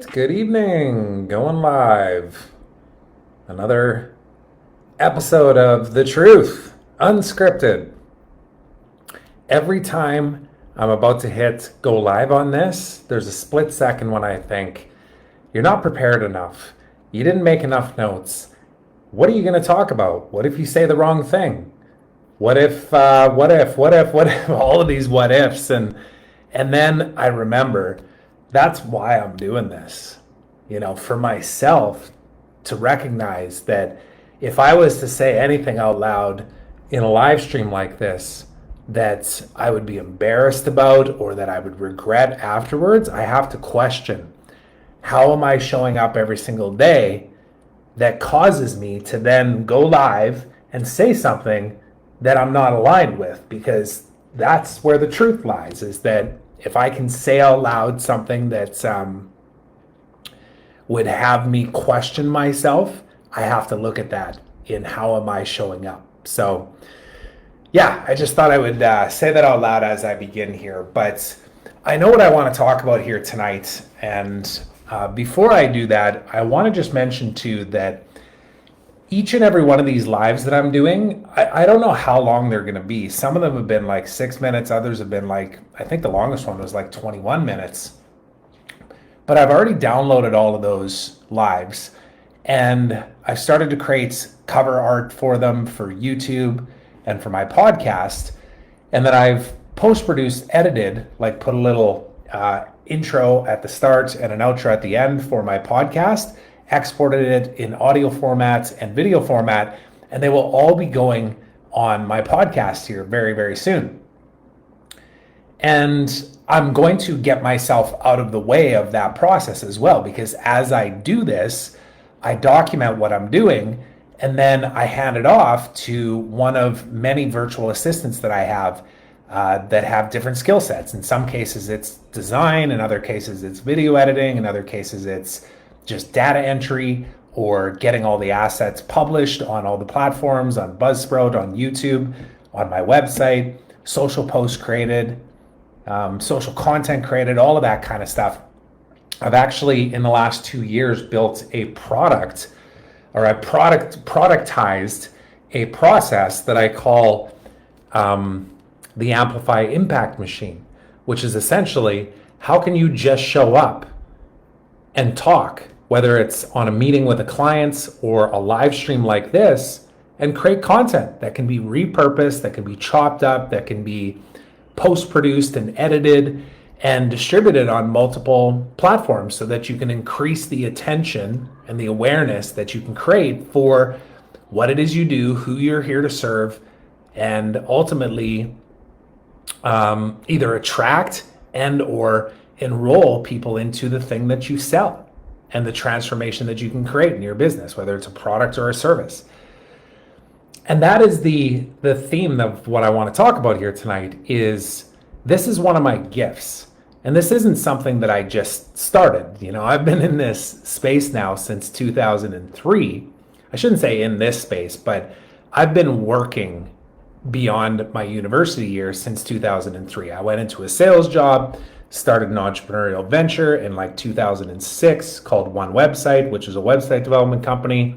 right, good evening. Going live. Another episode of The Truth, unscripted. Every time I'm about to hit go live on this, there's a split second when I think, you're not prepared enough. You didn't make enough notes. What are you going to talk about? What if you say the wrong thing? What if, all of these what ifs. And then I remember that's why I'm doing this, for myself to recognize that if I was to say anything out loud in a live stream like this that I would be embarrassed about or that I would regret afterwards, I have to question, how am I showing up every single day that causes me to then go live and say something that I'm not aligned with? Because that's where the truth lies, is that if I can say out loud something that would have me question myself, I have to look at that in how am I showing up. So yeah, I just thought I would say that out loud as I begin here. But I know what I want to talk about here tonight. And before I do that, I want to just mention too that each and every one of these lives that I'm doing, I don't know how long they're going to be. Some of them have been like 6 minutes. Others have been like, I think the longest one was like 21 minutes. But I've already downloaded all of those lives. And I've started to create cover art for them for YouTube and for my podcast. And then I've post-produced, edited, like put a little intro at the start and an outro at the end for my podcast, exported it in audio formats and video format, and they will all be going on my podcast here very, very soon. And I'm going to get myself out of the way of that process as well, because as I do this, I document what I'm doing, and then I hand it off to one of many virtual assistants that I have that have different skill sets. In some cases, it's design. In other cases, it's video editing. In other cases, it's just data entry or getting all the assets published on all the platforms, on Buzzsprout, on YouTube, on my website, social posts created, social content created, all of that kind of stuff. I've actually, in the last 2 years, built a product, or I productized a process that I call the Amplify Impact Machine, which is essentially, how can you just show up and talk, whether it's on a meeting with a client or a live stream like this, and create content that can be repurposed, that can be chopped up, that can be post-produced and edited and distributed on multiple platforms so that you can increase the attention and the awareness that you can create for what it is you do, who you're here to serve, and ultimately either attract and or enroll people into the thing that you sell and the transformation that you can create in your business, whether it's a product or a service. And that is the theme of what I want to talk about here tonight. Is this is one of my gifts. And this isn't something that I just started. I've been in this space now since 2003. I shouldn't say in this space, but I've been working beyond my university years since 2003. I went into a sales job, started an entrepreneurial venture in like 2006 called One Website, which is a website development company.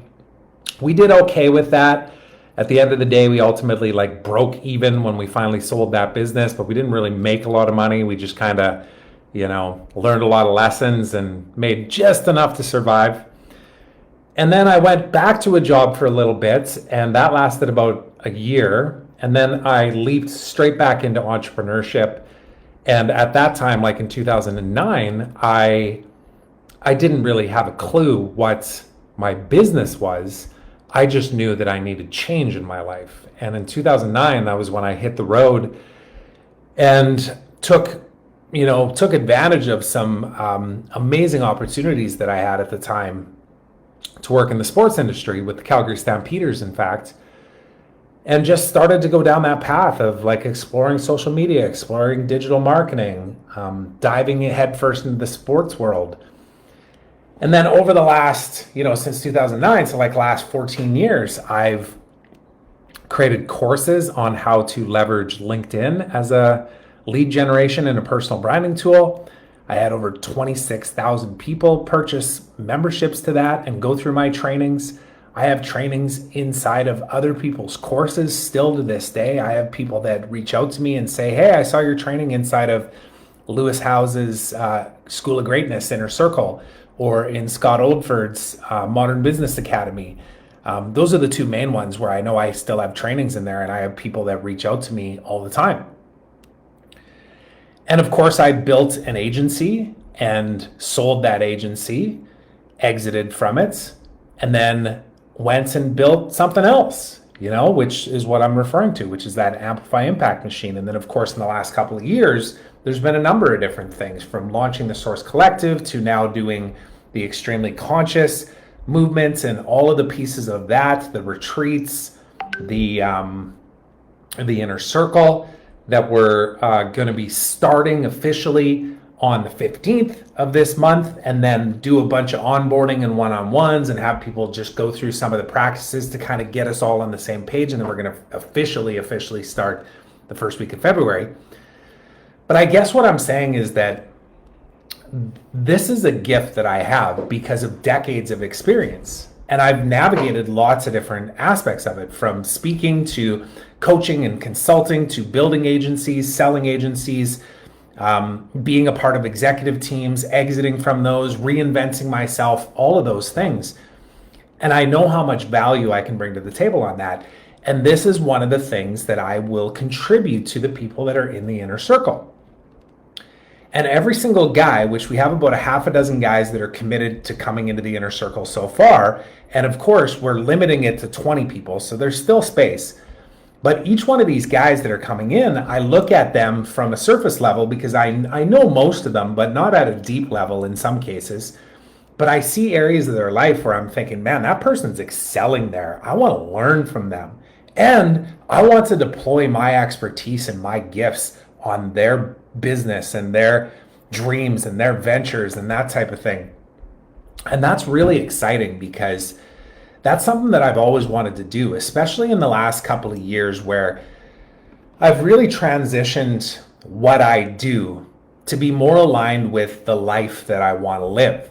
We did okay with that. At the end of the day, we ultimately broke even when we finally sold that business, but we didn't really make a lot of money. We just kind of, learned a lot of lessons and made just enough to survive. And then I went back to a job for a little bit, and that lasted about a year. And then I leaped straight back into entrepreneurship. And at that time, like in 2009, I didn't really have a clue what my business was. I just knew that I needed change in my life. And in 2009, that was when I hit the road and took advantage of some amazing opportunities that I had at the time to work in the sports industry with the Calgary Stampeders, in fact, and just started to go down that path of exploring social media, exploring digital marketing, diving headfirst into the sports world. And then over the last, since 2009, so last 14 years, I've created courses on how to leverage LinkedIn as a lead generation and a personal branding tool. I had over 26,000 people purchase memberships to that and go through my trainings. I have trainings inside of other people's courses still to this day. I have people that reach out to me and say, hey, I saw your training inside of Lewis Howes's School of Greatness Inner Circle, or in Scott Oldford's Modern Business Academy. Those are the two main ones where I know I still have trainings in there, and I have people that reach out to me all the time. And of course, I built an agency and sold that agency, exited from it, and then went and built something else, which is what I'm referring to, which is that Amplify Impact Machine. And then, of course, in the last couple of years, there's been a number of different things, from launching the Source Collective to now doing the Extremely Conscious movements and all of the pieces of that, the retreats, the Inner Circle, that we're going to be starting officially on the 15th of this month, and then do a bunch of onboarding and one-on-ones and have people just go through some of the practices to kind of get us all on the same page. And then we're going to officially start the first week of February. But I guess what I'm saying is that this is a gift that I have because of decades of experience. And I've navigated lots of different aspects of it, from speaking to coaching and consulting to building agencies, selling agencies, being a part of executive teams, exiting from those, reinventing myself, all of those things. And I know how much value I can bring to the table on that. And this is one of the things that I will contribute to the people that are in the inner circle. And every single guy, which we have about a half a dozen guys that are committed to coming into the inner circle so far. And of course, we're limiting it to 20 people, so there's still space. But each one of these guys that are coming in, I look at them from a surface level because I know most of them, but not at a deep level in some cases. But I see areas of their life where I'm thinking, man, that person's excelling there. I want to learn from them. And I want to deploy my expertise and my gifts on their business and their dreams and their ventures and that type of thing. And that's really exciting because that's something that I've always wanted to do, especially in the last couple of years where I've really transitioned what I do to be more aligned with the life that I want to live.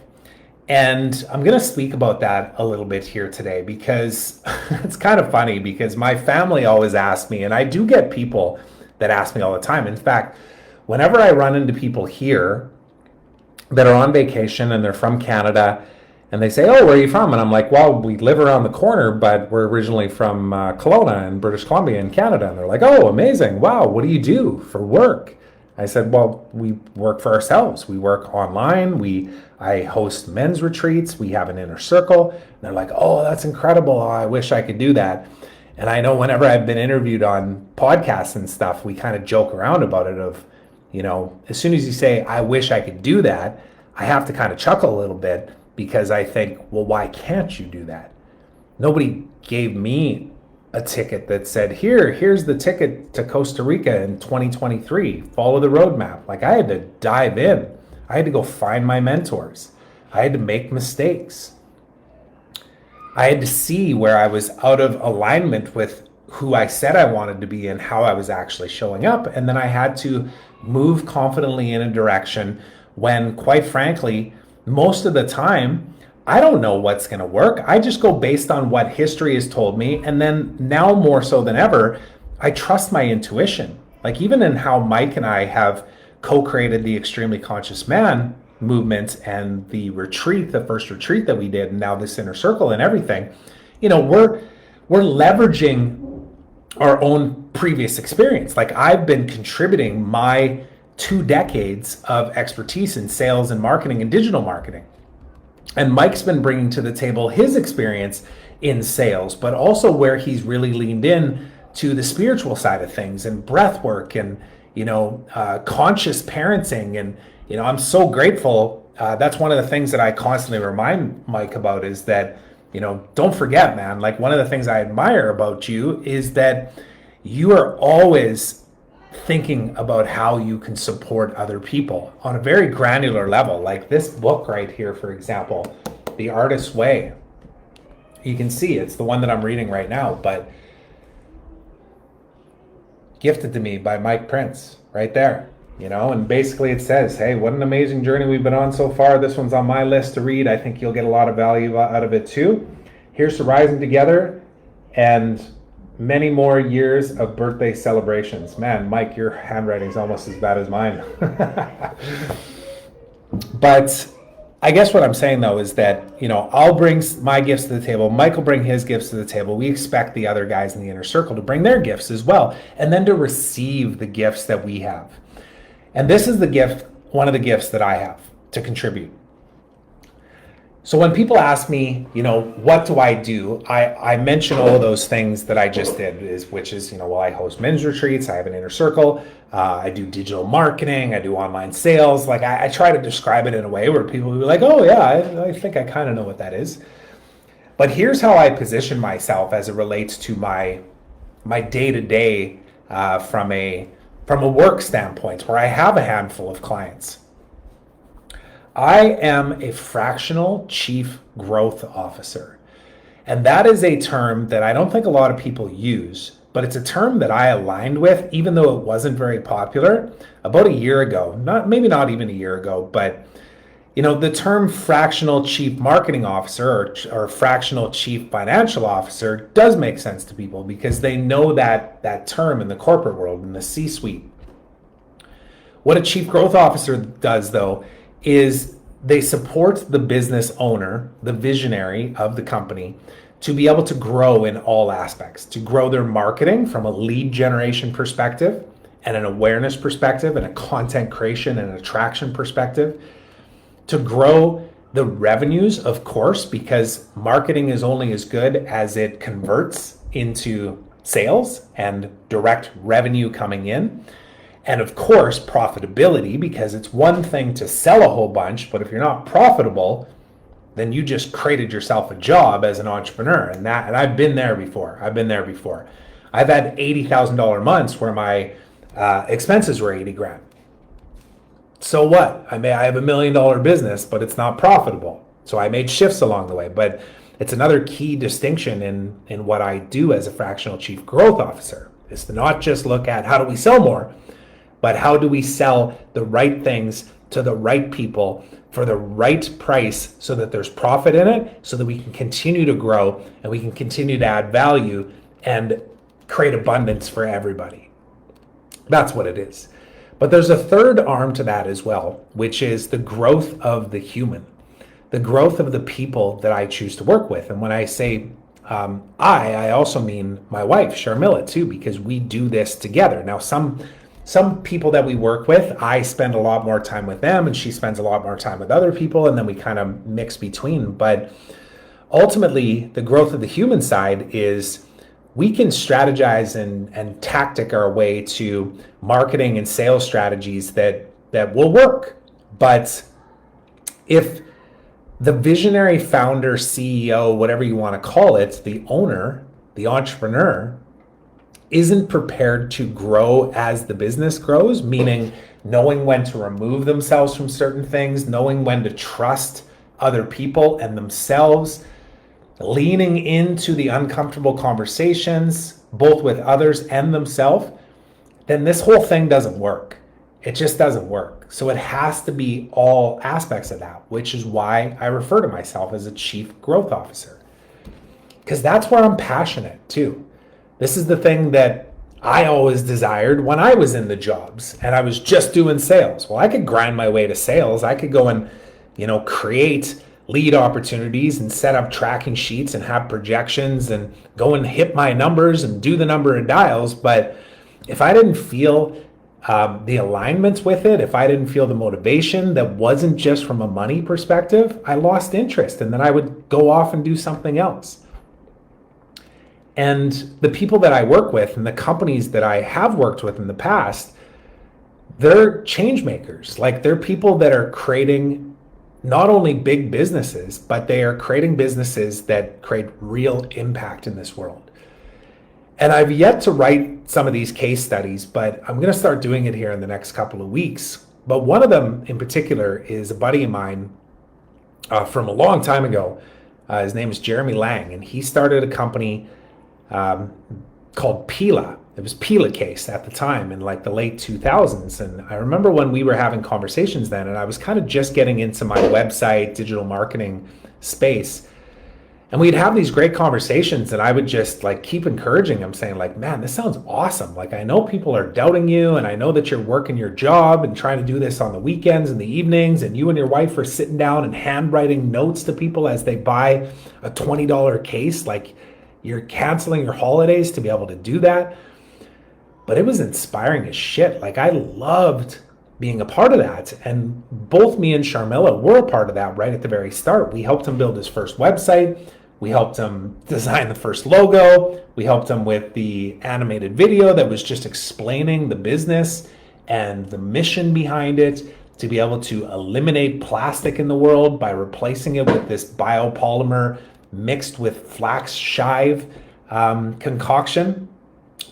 And I'm going to speak about that a little bit here today because it's kind of funny, because my family always asks me, and I do get people that ask me all the time. In fact, whenever I run into people here that are on vacation and they're from Canada, and they say, oh, where are you from? And I'm like, well, we live around the corner, but we're originally from Kelowna in British Columbia in Canada. And they're like, oh, amazing. Wow, what do you do for work? I said, well, we work for ourselves. We work online. I host men's retreats. We have an inner circle. And they're like, oh, that's incredible. Oh, I wish I could do that. And I know whenever I've been interviewed on podcasts and stuff, we kind of joke around about it of, as soon as you say, I wish I could do that, I have to kind of chuckle a little bit, because I think, well, why can't you do that? Nobody gave me a ticket that said, here's the ticket to Costa Rica in 2023. Follow the roadmap. Like, I had to dive in. I had to go find my mentors. I had to make mistakes. I had to see where I was out of alignment with who I said I wanted to be and how I was actually showing up. And then I had to move confidently in a direction when, quite frankly, most of the time, I don't know what's going to work. I just go based on what history has told me. And then now more so than ever, I trust my intuition. Like, even in how Mike and I have co-created the Extremely Conscious Man movement and the retreat, the first retreat that we did, and now this inner circle and everything, we're leveraging our own previous experience. Like, I've been contributing my 2 decades of expertise in sales and marketing and digital marketing. And Mike's been bringing to the table his experience in sales, but also where he's really leaned in to the spiritual side of things and breath work and, conscious parenting. And, I'm so grateful. That's one of the things that I constantly remind Mike about is that, don't forget, man, like, one of the things I admire about you is that you are always thinking about how you can support other people on a very granular level. Like this book right here, for example, The Artist's Way. You can see it's the one that I'm reading right now, but gifted to me by Mike Prince right there. And basically it says, hey, what an amazing journey we've been on so far. This one's on my list to read. I think you'll get a lot of value out of it too. Here's to rising together and many more years of birthday celebrations. Man, Mike, your handwriting's almost as bad as mine. But I guess what I'm saying though is that, I'll bring my gifts to the table. Mike will bring his gifts to the table. We expect the other guys in the inner circle to bring their gifts as well, and then to receive the gifts that we have. And this is one of the gifts that I have to contribute. So when people ask me, what do I do? I mention all of those things that I just did, which is, I host men's retreats, I have an inner circle, I do digital marketing, I do online sales. Like I try to describe it in a way where people will be like, oh yeah, I think I kind of know what that is. But here's how I position myself as it relates to my day-to-day from a work standpoint, where I have a handful of clients. I am a fractional chief growth officer. And that is a term that I don't think a lot of people use, but it's a term that I aligned with, even though it wasn't very popular, about a year ago. Maybe not even a year ago, but the term fractional chief marketing officer or fractional chief financial officer does make sense to people because they know that term in the corporate world, in the C-suite. What a chief growth officer does, though, is they support the business owner, the visionary of the company, to be able to grow in all aspects, to grow their marketing from a lead generation perspective and an awareness perspective and a content creation and attraction perspective, to grow the revenues, of course, because marketing is only as good as it converts into sales and direct revenue coming in. And of course, profitability, because it's one thing to sell a whole bunch, but if you're not profitable, then you just created yourself a job as an entrepreneur. And I've been there before. I've had $80,000 months where my expenses were 80 grand. So what? I have $1 million business, but it's not profitable. So I made shifts along the way. But it's another key distinction in what I do as a fractional chief growth officer, is to not just look at how do we sell more, but how do we sell the right things to the right people for the right price so that there's profit in it, so that we can continue to grow and we can continue to add value and create abundance for everybody. That's what it is. But there's a third arm to that as well, which is the growth of the human, the growth of the people that I choose to work with. And when I say I also mean my wife, Sharmila, too, because we do this together. Now, some people that we work with, I spend a lot more time with them and she spends a lot more time with other people, and then we kind of mix between. But ultimately, the growth of the human side is we can strategize and tactic our way to marketing and sales strategies that will work. But if the visionary founder, CEO, whatever you want to call it, the owner, the entrepreneur, isn't prepared to grow as the business grows, meaning knowing when to remove themselves from certain things, knowing when to trust other people and themselves, leaning into the uncomfortable conversations, both with others and themselves, then this whole thing doesn't work. It just doesn't work. So it has to be all aspects of that, which is why I refer to myself as a chief growth officer, because that's where I'm passionate too. This is the thing that I always desired when I was in the jobs and I was just doing sales. Well, I could grind my way to sales. I could go and, create lead opportunities and set up tracking sheets and have projections and go and hit my numbers and do the number of dials. But if I didn't feel the alignments with it, if I didn't feel the motivation that wasn't just from a money perspective, I lost interest, and then I would go off and do something else. And the people that I work with and the companies that I have worked with in the past, they're change makers. Like, they're people that are creating not only big businesses, but they are creating businesses that create real impact in this world. And I've yet to write some of these case studies, but I'm going to start doing it here in the next couple of weeks. But one of them in particular is a buddy of mine from a long time ago. His name is Jeremy Lang, and he started a company called Pila. It was Pila Case at the time in like the late 2000s. And I remember when we were having conversations then, and I was kind of just getting into my website, digital marketing space. And we'd have these great conversations, and I would just like keep encouraging him, saying like, man, this sounds awesome. Like, I know people are doubting you, and I know that you're working your job and trying to do this on the weekends and the evenings, and you and your wife are sitting down and handwriting notes to people as they buy a $20 case. Like, you're canceling your holidays to be able to do that. But it was inspiring as shit. Like, I loved being a part of that. And both me and Sharmila were a part of that right at the very start. We helped him build his first website. We helped him design the first logo. We helped him with the animated video that was just explaining the business and the mission behind it, to be able to eliminate plastic in the world by replacing it with this biopolymer mixed with flax chive concoction,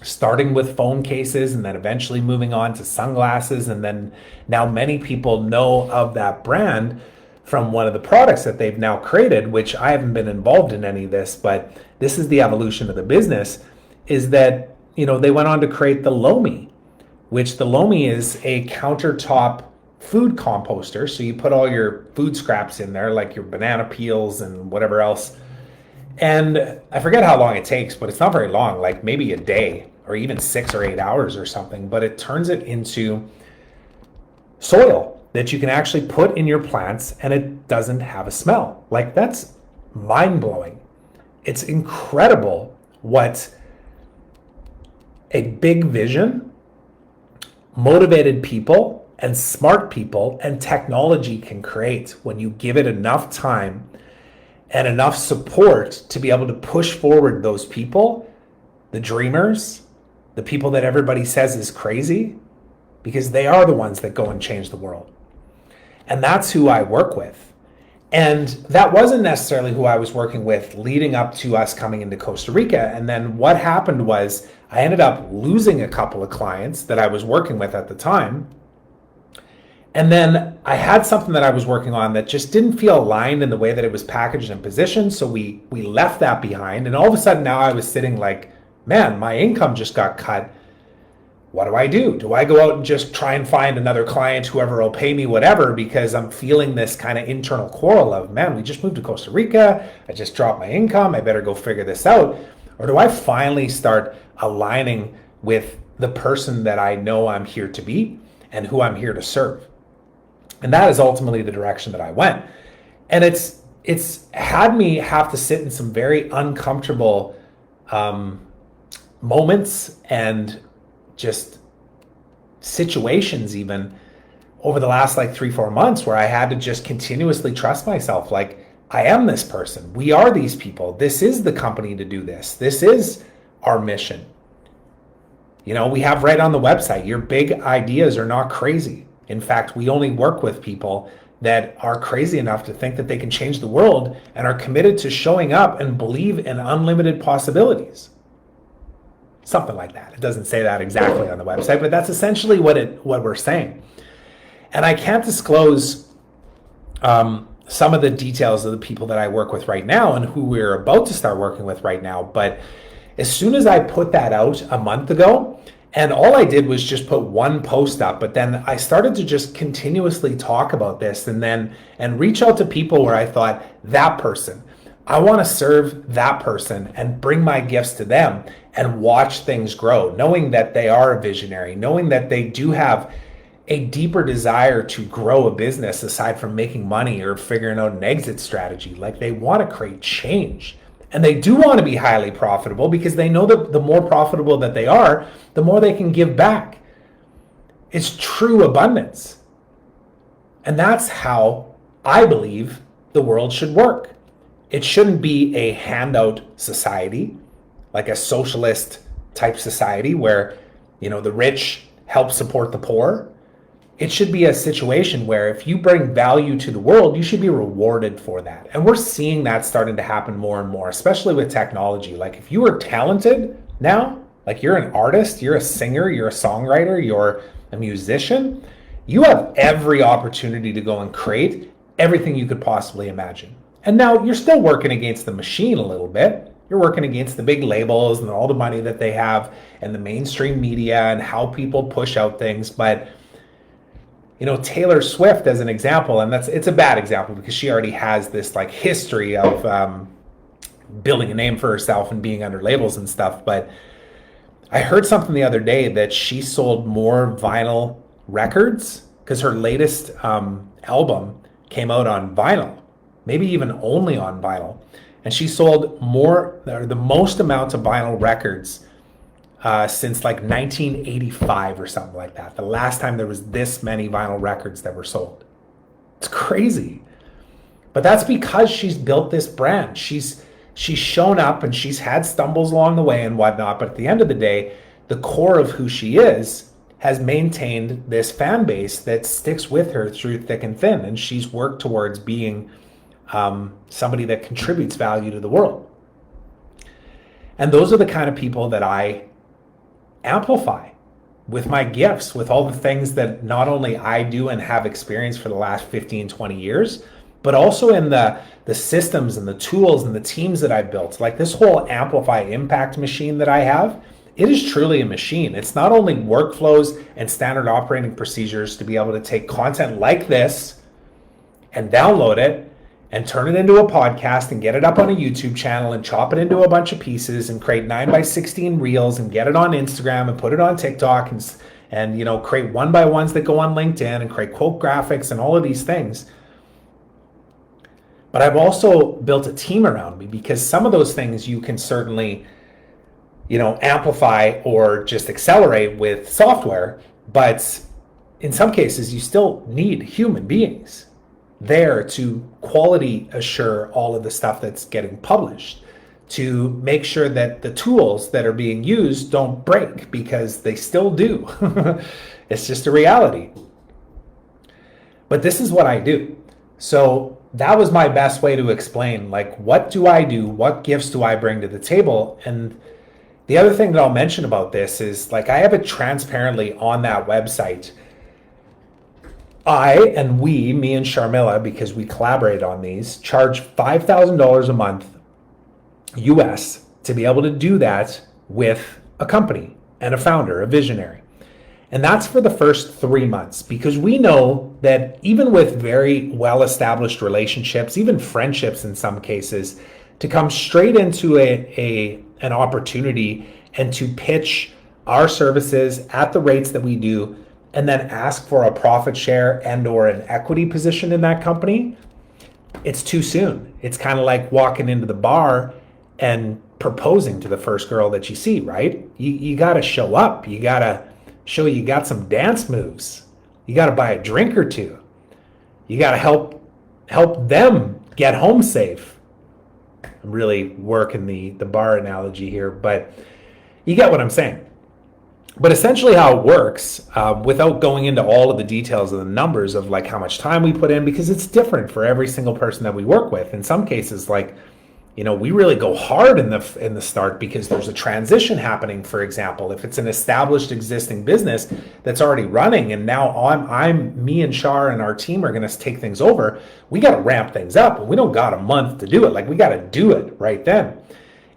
starting with phone cases and then eventually moving on to sunglasses. And then now many people know of that brand from one of the products that they've now created, which I haven't been involved in any of this, but this is the evolution of the business, is that, you know, they went on to create the Lomi, which the Lomi is a countertop food composter. So you put all your food scraps in there, like your banana peels and whatever else. And I forget how long it takes, but it's not very long, like maybe a day or even 6 or 8 hours or something, but it turns it into soil that you can actually put in your plants, and it doesn't have a smell. Like, that's mind-blowing. It's incredible what a big vision, motivated people, and smart people and technology can create when you give it enough time and enough support to be able to push forward those people, the dreamers, the people that everybody says is crazy, because they are the ones that go and change the world. And that's who I work with. And that wasn't necessarily who I was working with leading up to us coming into Costa Rica. And then what happened was I ended up losing a couple of clients that I was working with at the time. And then I had something that I was working on that just didn't feel aligned in the way that it was packaged and positioned. So we left that behind. And all of a sudden now I was sitting like, man, my income just got cut. What do I do? Do I go out and just try and find another client, whoever will pay me whatever, because I'm feeling this kind of internal quarrel of, man, we just moved to Costa Rica. I just dropped my income. I better go figure this out. Or do I finally start aligning with the person that I know I'm here to be and who I'm here to serve? And that is ultimately the direction that I went. And it's had me have to sit in some very uncomfortable moments and just situations even over the last like 3-4 months, where I had to just continuously trust myself. Like, I am this person. We are these people. This is the company to do this. This is our mission. You know, we have right on the website, your big ideas are not crazy. In fact, we only work with people that are crazy enough to think that they can change the world and are committed to showing up and believe in unlimited possibilities. Something like that. It doesn't say that exactly on the website, but that's essentially what we're saying. And I can't disclose some of the details of the people that I work with right now and who we're about to start working with right now. But as soon as I put that out a month ago, and all I did was just put one post up, but then I started to just continuously talk about this and reach out to people where I thought, that person, I want to serve that person and bring my gifts to them and watch things grow, knowing that they are a visionary, knowing that they do have a deeper desire to grow a business aside from making money or figuring out an exit strategy. Like, they want to create change, and they do want to be highly profitable because they know that the more profitable that they are, the more they can give back. It's true abundance. And that's how I believe the world should work. It shouldn't be a handout society, like a socialist type society where, you know, the rich help support the poor. It should be a situation where if you bring value to the world, you should be rewarded for that. And we're seeing that starting to happen more and more, especially with technology. Like, if you are talented now, like you're an artist, you're a singer, you're a songwriter, you're a musician, you have every opportunity to go and create everything you could possibly imagine. And now you're still working against the machine a little bit, You're working against the big labels and all the money that they have and the mainstream media and how people push out things. But Taylor Swift as an example, and it's a bad example because she already has this like history of building a name for herself and being under labels and stuff. But I heard something the other day that she sold more vinyl records because her latest album came out on vinyl, maybe even only on vinyl. And she sold the most amount of vinyl records since like 1985 or something like that. The last time there was this many vinyl records that were sold. It's crazy. But that's because she's built this brand. She's shown up and she's had stumbles along the way and whatnot. But at the end of the day, the core of who she is has maintained this fan base that sticks with her through thick and thin. And she's worked towards being somebody that contributes value to the world. And those are the kind of people that I amplify with my gifts, with all the things that not only I do and have experienced for the last 15, 20 years, but also in the systems and the tools and the teams that I've built. Like this whole Amplify Impact machine that I have, it is truly a machine. It's not only workflows and standard operating procedures to be able to take content like this and download it and turn it into a podcast and get it up on a YouTube channel and chop it into a bunch of pieces and create 9x16 reels and get it on Instagram and put it on TikTok and create 1x1s that go on LinkedIn and create quote graphics and all of these things. But I've also built a team around me because some of those things you can certainly, amplify or just accelerate with software. But in some cases, you still need human beings there to quality assure all of the stuff that's getting published, to make sure that the tools that are being used don't break, because they still do. It's just a reality. But this is what I do. So that was my best way to explain, like, what do I do? What gifts do I bring to the table? And the other thing that I'll mention about this is, like, I have it transparently on that website. Me and Sharmila, because we collaborate on these, charge $5,000 a month US to be able to do that with a company and a founder, a visionary. And that's for the first 3 months, because we know that even with very well-established relationships, even friendships in some cases, to come straight into an opportunity and to pitch our services at the rates that we do, and then ask for a profit share and or an equity position in that company, it's too soon. It's kind of like walking into the bar and proposing to the first girl that you see, right? You got to show up. You got to show you got some dance moves. You got to buy a drink or two. You got to help them get home safe. I'm really working the bar analogy here, but you get what I'm saying. But essentially how it works, without going into all of the details of the numbers of like how much time we put in, because it's different for every single person that we work with. In some cases, like, we really go hard in the start because there's a transition happening. For example, if it's an established existing business that's already running, and now me and Shar and our team are going to take things over, we got to ramp things up, and we don't got a month to do it. Like, we got to do it right then.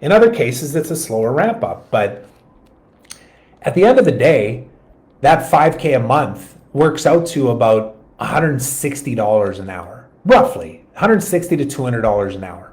In other cases, it's a slower ramp up, but at the end of the day, that $5K a month works out to about $160 an hour, roughly $160 to $200 an hour.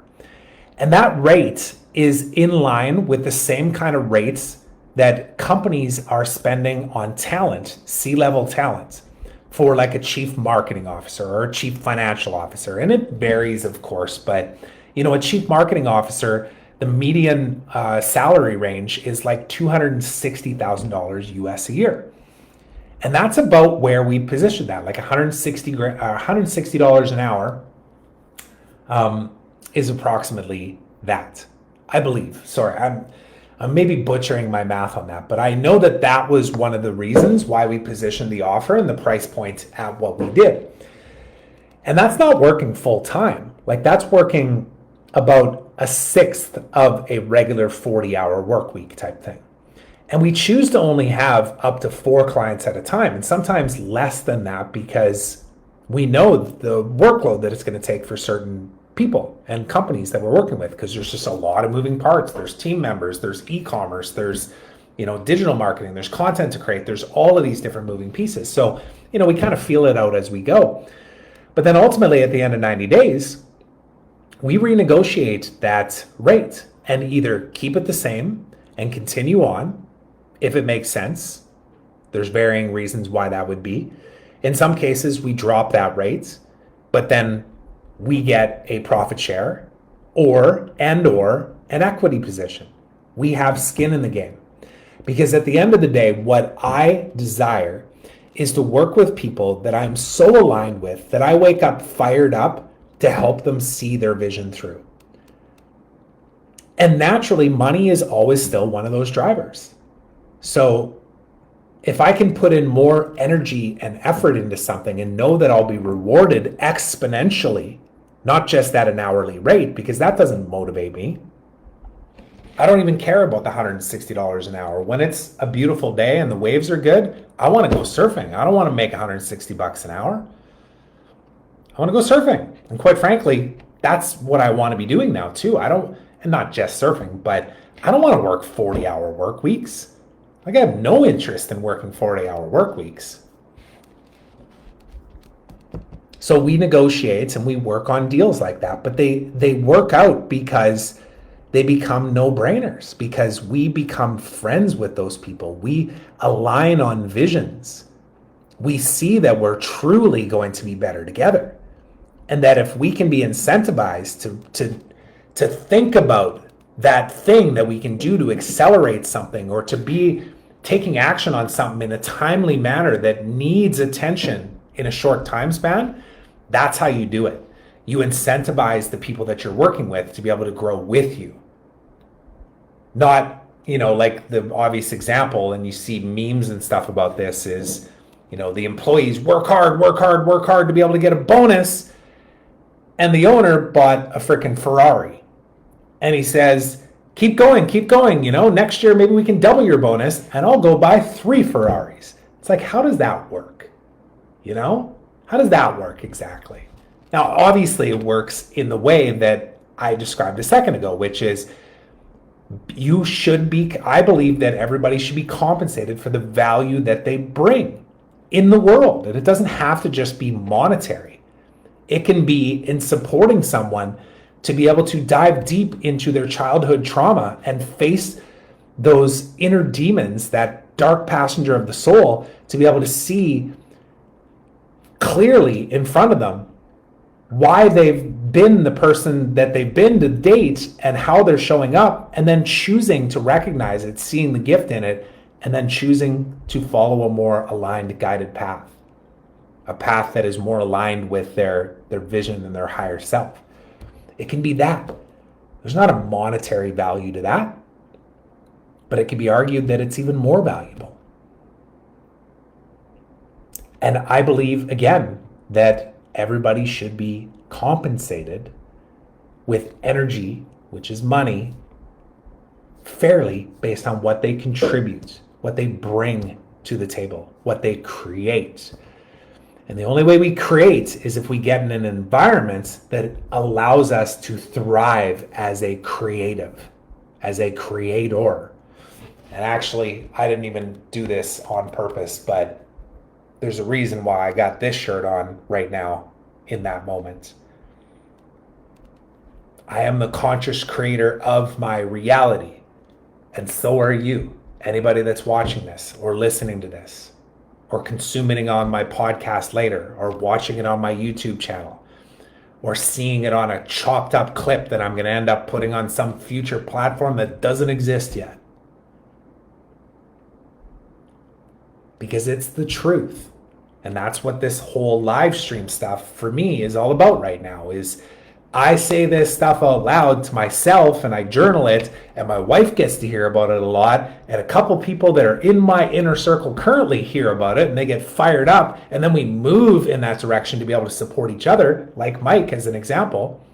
And that rate is in line with the same kind of rates that companies are spending on talent, C-level talent, for like a chief marketing officer or a chief financial officer. And it varies, of course, but a chief marketing officer, the median salary range is like $260,000 US a year. And that's about where we position that, like $160 an hour is approximately that, I believe. Sorry, I'm maybe butchering my math on that, but I know that was one of the reasons why we positioned the offer and the price point at what we did. And that's not working full time. Like, that's working about a sixth of a regular 40-hour work week type thing. And we choose to only have up to 4 clients at a time, and sometimes less than that, because we know the workload that it's going to take for certain people and companies that we're working with, because there's just a lot of moving parts. There's team members, there's e-commerce, there's digital marketing, there's content to create, there's all of these different moving pieces. So we kind of feel it out as we go. But then ultimately at the end of 90 days, we renegotiate that rate and either keep it the same and continue on if it makes sense. There's varying reasons why that would be. In some cases, we drop that rate, but then we get a profit share or an equity position. We have skin in the game. Because at the end of the day, what I desire is to work with people that I'm so aligned with that I wake up fired up to help them see their vision through. And naturally, money is always still one of those drivers. So if I can put in more energy and effort into something and know that I'll be rewarded exponentially, not just at an hourly rate, because that doesn't motivate me. I don't even care about the $160 an hour. When it's a beautiful day and the waves are good, I want to go surfing. I don't want to make $160 an hour. I want to go surfing. And quite frankly, that's what I want to be doing now too. And not just surfing, but I don't want to work 40-hour work weeks. Like, I have no interest in working 40-hour work weeks. So we negotiate and we work on deals like that, but they work out because they become no-brainers, because we become friends with those people. We align on visions. We see that we're truly going to be better together. And that if we can be incentivized to think about that thing that we can do to accelerate something, or to be taking action on something in a timely manner that needs attention in a short time span, that's how you do it. You incentivize the people that you're working with to be able to grow with you. Not, like the obvious example, and you see memes and stuff about this, is, the employees work hard to be able to get a bonus, and the owner bought a freaking Ferrari. And he says, keep going, next year maybe we can double your bonus and I'll go buy 3 Ferraris. It's like, how does that work? How does that work exactly? Now, obviously it works in the way that I described a second ago, which is I believe that everybody should be compensated for the value that they bring in the world. And it doesn't have to just be monetary. It can be in supporting someone to be able to dive deep into their childhood trauma and face those inner demons, that dark passenger of the soul, to be able to see clearly in front of them why they've been the person that they've been to date and how they're showing up, and then choosing to recognize it, seeing the gift in it, and then choosing to follow a more aligned, guided path, a path that is more aligned with their vision and their higher self. It can be that. There's not a monetary value to that, but it can be argued that it's even more valuable. And I believe, again, that everybody should be compensated with energy, which is money, fairly based on what they contribute, what they bring to the table, what they create. And the only way we create is if we get in an environment that allows us to thrive as a creative, as a creator. And actually, I didn't even do this on purpose, but there's a reason why I got this shirt on right now in that moment. I am the conscious creator of my reality, and so are you. Anybody that's watching this or listening to this, or consuming it on my podcast later, or watching it on my YouTube channel, or seeing it on a chopped up clip that I'm going to end up putting on some future platform that doesn't exist yet. Because it's the truth. And that's what this whole live stream stuff for me is all about right now, is I say this stuff out loud to myself and I journal it, and my wife gets to hear about it a lot, and a couple people that are in my inner circle currently hear about it and they get fired up, and then we move in that direction to be able to support each other, like Mike as an example.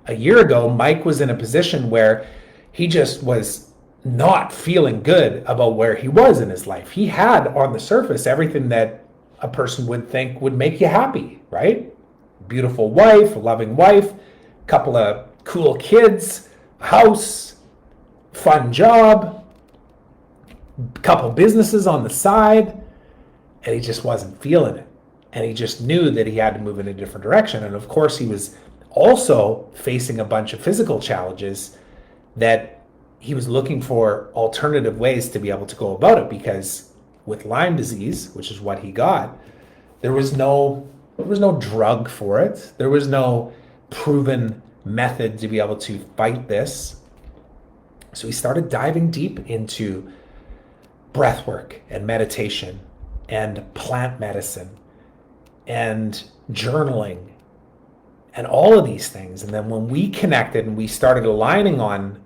A year ago, Mike was in a position where he just was not feeling good about where he was in his life. He had on the surface everything that a person would think would make you happy, right? Beautiful wife, a loving wife, couple of cool kids, house, fun job, couple businesses on the side, and he just wasn't feeling it. And he just knew that he had to move in a different direction. And of course, he was also facing a bunch of physical challenges that he was looking for alternative ways to be able to go about it, because with Lyme disease, which is what he got, there was no drug for it. There was no proven method to be able to fight this. So he started diving deep into breath work and meditation and plant medicine and journaling and all of these things. And then when we connected and we started aligning on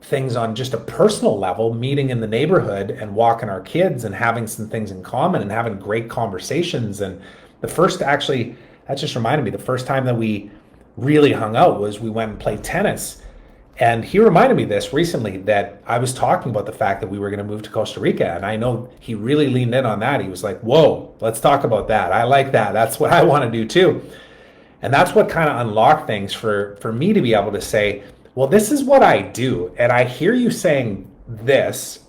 things on just a personal level, meeting in the neighborhood and walking our kids and having some things in common and having great conversations. And that just reminded me, the first time that we really hung out was we went and played tennis. And he reminded me this recently, that I was talking about the fact that we were going to move to Costa Rica. And I know he really leaned in on that. He was like, whoa, let's talk about that. I like that. That's what I want to do too. And that's what kind of unlocked things for me to be able to say, well, this is what I do. And I hear you saying this,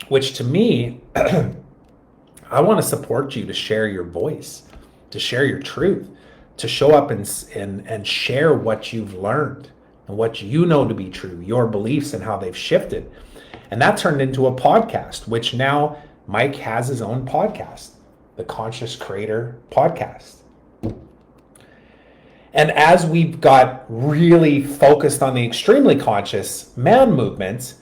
which to me, I want to support you to share your voice, to share your truth, to show up and share what you've learned and what you know to be true, your beliefs and how they've shifted. And that turned into a podcast, which now Mike has his own podcast, the Conscious Creator Podcast. And as we've got really focused on the extremely conscious man movement,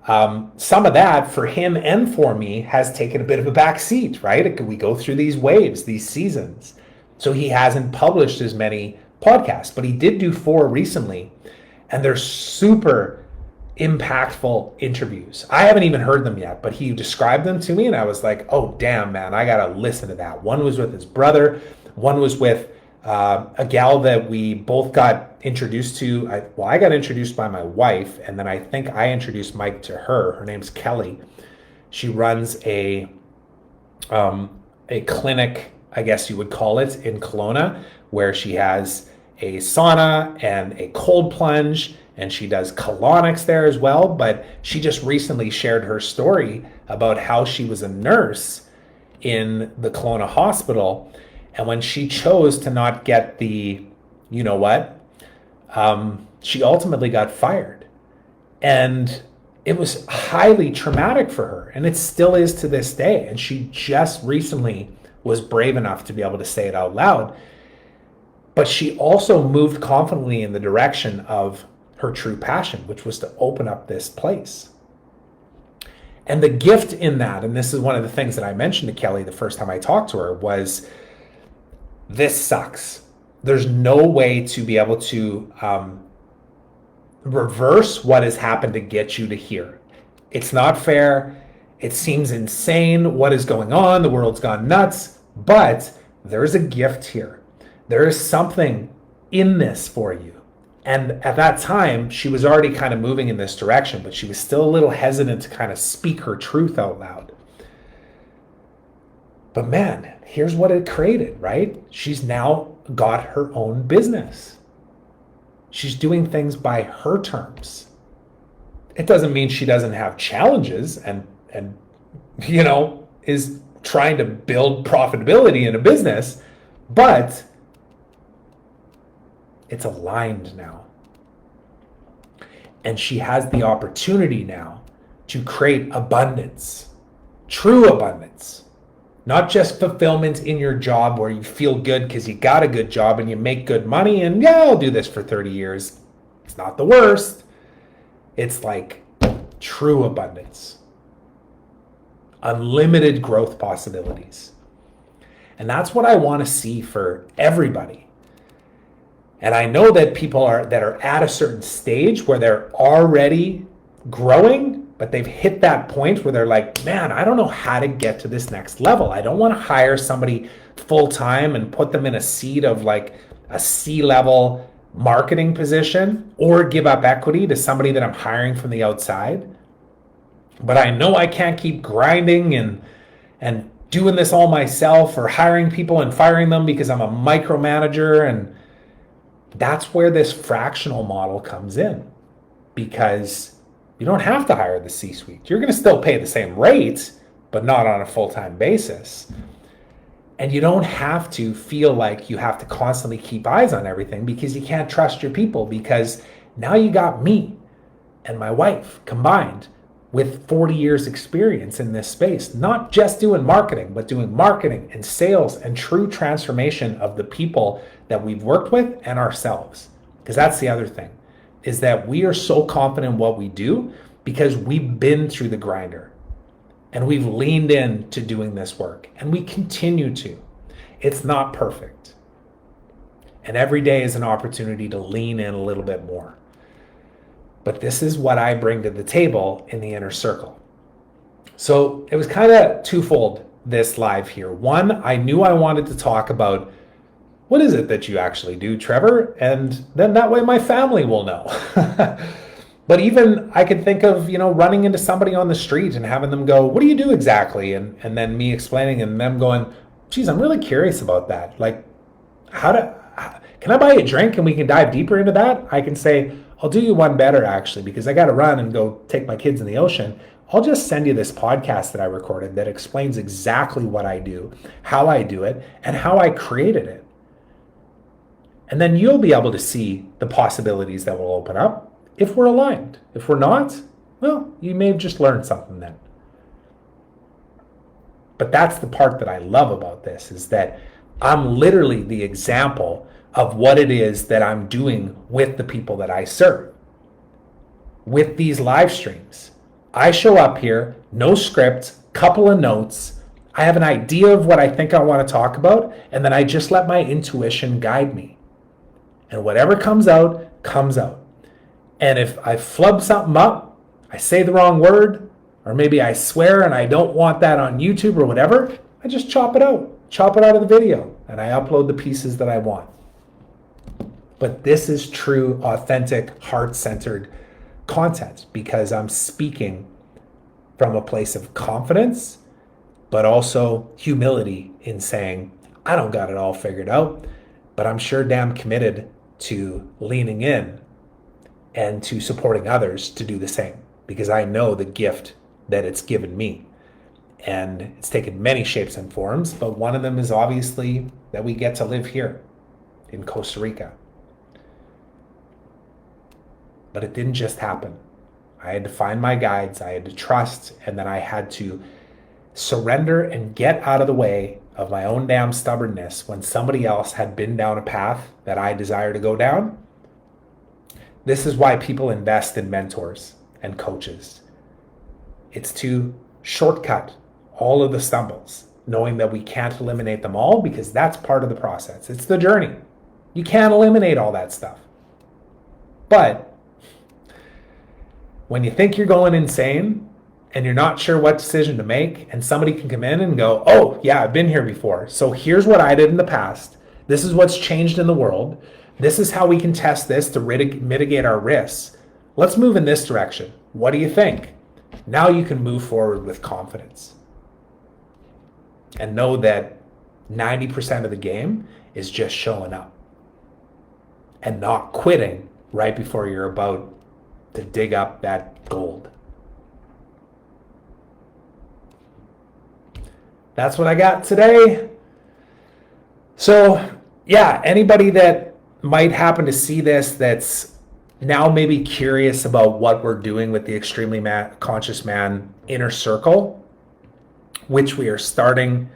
some of that for him and for me has taken a bit of a back seat, right? We go through these waves, these seasons. So he hasn't published as many podcasts, but he did do 4 recently, and they're super impactful interviews. I haven't even heard them yet, but he described them to me and I was like, oh, damn, man, I got to listen to that. One was with his brother. One was with a gal that we both got introduced to. I got introduced by my wife, and then I think I introduced Mike to her. Her name's Kelly. She runs a clinic, I guess you would call it, in Kelowna, where she has a sauna and a cold plunge, and she does colonics there as well. But she just recently shared her story about how she was a nurse in the Kelowna hospital. And when she chose to not get the, you know what, she ultimately got fired. And it was highly traumatic for her. And it still is to this day. And she just recently was brave enough to be able to say it out loud. But she also moved confidently in the direction of her true passion, which was to open up this place. And the gift in that, and this is one of the things that I mentioned to Kelly the first time I talked to her, was this sucks. There's no way to be able to reverse what has happened to get you to here. It's not fair. It seems insane what is going on. The world's gone nuts. But there's a gift here. There is something in this for you. And at that time, she was already kind of moving in this direction, but she was still a little hesitant to kind of speak her truth out loud. But man, here's what it created, right? She's now got her own business. She's doing things by her terms. It doesn't mean she doesn't have challenges and is trying to build profitability in a business, but it's aligned now. And she has the opportunity now to create abundance, true abundance. Not just fulfillment in your job where you feel good because you got a good job and you make good money and yeah, I'll do this for 30 years. It's not the worst. It's like true abundance. Unlimited growth possibilities. And that's what I want to see for everybody. And I know that people that are at a certain stage where they're already growing, but they've hit that point where they're like, man, I don't know how to get to this next level. I don't want to hire somebody full time and put them in a seat of like a C-level marketing position or give up equity to somebody that I'm hiring from the outside. But I know I can't keep grinding and doing this all myself or hiring people and firing them because I'm a micromanager. And That's where this fractional model comes in, because you don't have to hire the C-suite. You're going to still pay the same rate, but not on a full-time basis. And you don't have to feel like you have to constantly keep eyes on everything, because you can't trust your people, because now you got me and my wife combined with 40 years experience in this space, not just doing marketing, but doing marketing and sales and true transformation of the people that we've worked with and ourselves. Because that's the other thing, is that we are so confident in what we do because we've been through the grinder and we've leaned in to doing this work, and we continue to. It's not perfect. And every day is an opportunity to lean in a little bit more. But this is what I bring to the table in the inner circle. So it was kind of twofold, this live here. One, I knew I wanted to talk about what is it that you actually do, Trevor? And then that way my family will know. But even I could think of, running into somebody on the street and having them go, what do you do exactly? And then me explaining and them going, geez, I'm really curious about that. Like, can I buy you a drink and we can dive deeper into that? I can say, I'll do you one better actually, because I got to run and go take my kids in the ocean. I'll just send you this podcast that I recorded that explains exactly what I do, how I do it, and how I created it. And then you'll be able to see the possibilities that will open up if we're aligned. If we're not, well, you may have just learned something then. But that's the part that I love about this, is that I'm literally the example of what it is that I'm doing with the people that I serve. With these live streams, I show up here, no script, couple of notes. I have an idea of what I think I want to talk about, and then I just let my intuition guide me. And whatever comes out, comes out. And if I flub something up, I say the wrong word, or maybe I swear and I don't want that on YouTube or whatever, I just chop it out of the video, and I upload the pieces that I want. But this is true, authentic, heart-centered content, because I'm speaking from a place of confidence, but also humility in saying, I don't got it all figured out, but I'm sure damn committed to leaning in and to supporting others to do the same, because I know the gift that it's given me. And it's taken many shapes and forms, but one of them is obviously that we get to live here in Costa Rica. But it didn't just happen. I had to find my guides, I had to trust, and then I had to surrender and get out of the way of my own damn stubbornness when somebody else had been down a path that I desire to go down. This is why people invest in mentors and coaches. It's to shortcut all of the stumbles, knowing that we can't eliminate them all, because that's part of the process. It's the journey. You can't eliminate all that stuff. But when you think you're going insane and you're not sure what decision to make, and somebody can come in and go, oh yeah, I've been here before. So here's what I did in the past. This is what's changed in the world. This is how we can test this to mitigate our risks. Let's move in this direction. What do you think? Now you can move forward with confidence. And know that 90% of the game is just showing up and not quitting right before you're about to dig up that gold. That's what I got today. So yeah, anybody that might happen to see this that's now maybe curious about what we're doing with the Extremely Conscious Man Inner Circle, which we are starting.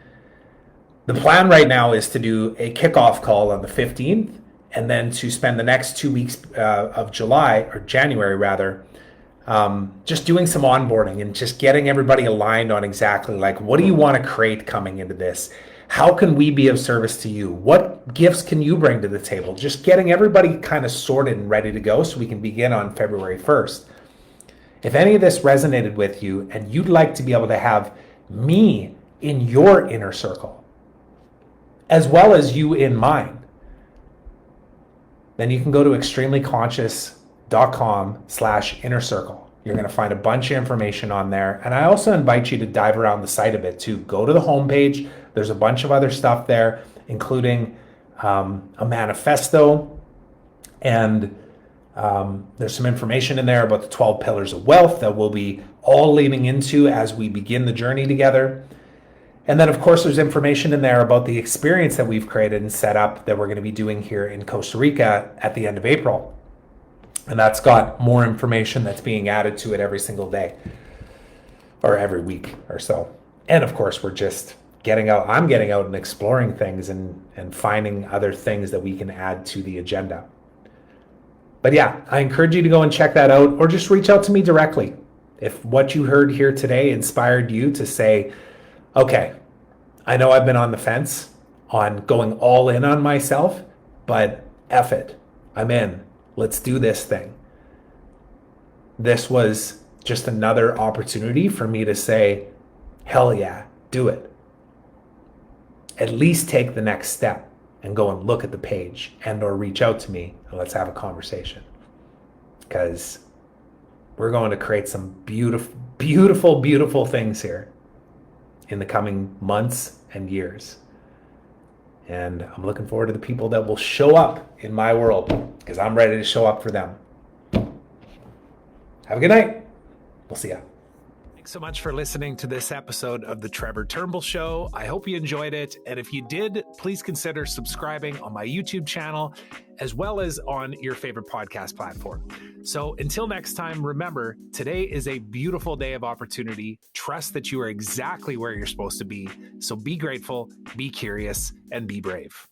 The plan right now is to do a kickoff call on the 15th, and then to spend the next 2 weeks of July, or January rather, just doing some onboarding and just getting everybody aligned on exactly like, what do you want to create coming into this? How can we be of service to you? What gifts can you bring to the table? Just getting everybody kind of sorted and ready to go so we can begin on February 1st. If any of this resonated with you and you'd like to be able to have me in your inner circle, as well as you in mine, then you can go to extremelyconscious.com/inner circle. You're going to find a bunch of information on there. And I also invite you to dive around the site a bit too. Go to the homepage. There's a bunch of other stuff there, including a manifesto And there's some information in there about the 12 pillars of wealth that we'll be all leaning into as we begin the journey together. And then, of course, there's information in there about the experience that we've created and set up that we're going to be doing here in Costa Rica at the end of April. And that's got more information that's being added to it every single day or every week or so. And of course, we're just getting out. I'm getting out and exploring things and finding other things that we can add to the agenda. But yeah, I encourage you to go and check that out, or just reach out to me directly. If what you heard here today inspired you to say, okay, I know I've been on the fence on going all in on myself, but F it, I'm in. Let's do this thing. This was just another opportunity for me to say, hell yeah, do it. At least take the next step and go and look at the page and or reach out to me and let's have a conversation. Because we're going to create some beautiful, beautiful, beautiful things here in the coming months and years. And I'm looking forward to the people that will show up in my world, because I'm ready to show up for them. Have a good night. We'll see ya. Thanks so much for listening to this episode of the Trevor Turnbull Show. I hope you enjoyed it. And if you did, please consider subscribing on my YouTube channel, as well as on your favorite podcast platform. So until next time, remember, today is a beautiful day of opportunity. Trust that you are exactly where you're supposed to be. So be grateful, be curious, and be brave.